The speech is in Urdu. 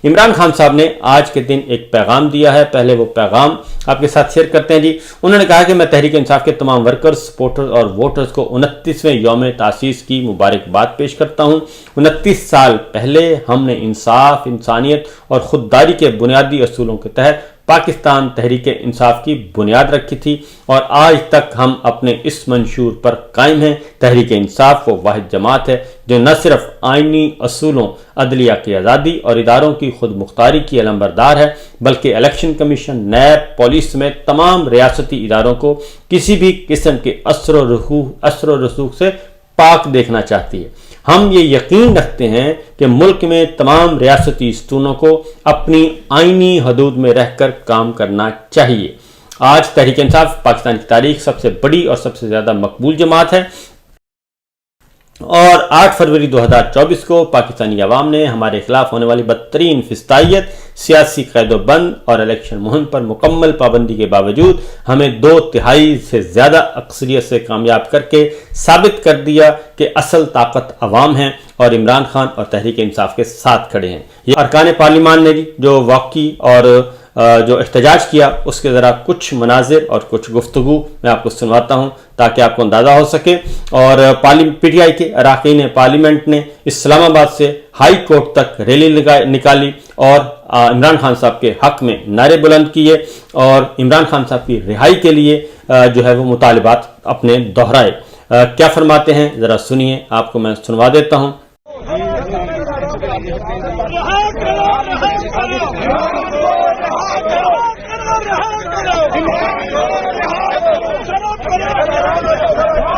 عمران خان صاحب نے آج کے دن ایک پیغام دیا ہے، پہلے وہ پیغام آپ کے ساتھ شیئر کرتے ہیں جی۔ انہوں نے کہا کہ میں تحریک انصاف کے تمام ورکرز، سپورٹرز اور ووٹرز کو 29ویں یوم تاسیس کی مبارکباد پیش کرتا ہوں۔ 29 سال پہلے ہم نے انصاف، انسانیت اور خودداری کے بنیادی اصولوں کے تحت پاکستان تحریک انصاف کی بنیاد رکھی تھی اور آج تک ہم اپنے اس منشور پر قائم ہیں۔ تحریک انصاف وہ واحد جماعت ہے جو نہ صرف آئینی اصولوں، عدلیہ کی آزادی اور اداروں کی خود مختاری کی علمبردار ہے، بلکہ الیکشن کمیشن، نیب، پولیس سمیت تمام ریاستی اداروں کو کسی بھی قسم کے اثر و رسوخ سے پاک دیکھنا چاہتی ہے۔ ہم یہ یقین رکھتے ہیں کہ ملک میں تمام ریاستی ستونوں کو اپنی آئینی حدود میں رہ کر کام کرنا چاہیے۔ آج تحریک انصاف پاکستان کی تاریخ سب سے بڑی اور سب سے زیادہ مقبول جماعت ہے اور 8 فروری 2024 کو پاکستانی عوام نے ہمارے خلاف ہونے والی بدترین فسطائیت، سیاسی قید و بند اور الیکشن مہم پر مکمل پابندی کے باوجود ہمیں 2/3 سے زیادہ اکثریت سے کامیاب کر کے ثابت کر دیا کہ اصل طاقت عوام ہے اور عمران خان اور تحریک انصاف کے ساتھ کھڑے ہیں۔ یہ ارکان پارلیمان نے جو واقعی اور جو احتجاج کیا اس کے ذرا کچھ مناظر اور کچھ گفتگو میں آپ کو سنواتا ہوں تاکہ آپ کو اندازہ ہو سکے۔ اور پی ٹی آئی کے اراکین پارلیمنٹ نے اسلام آباد سے ہائی کورٹ تک ریلی نکالی اور عمران خان صاحب کے حق میں نعرے بلند کیے اور عمران خان صاحب کی رہائی کے لیے جو ہے وہ مطالبات اپنے دہرائے۔ کیا فرماتے ہیں ذرا سنیے، آپ کو میں سنوا دیتا ہوں۔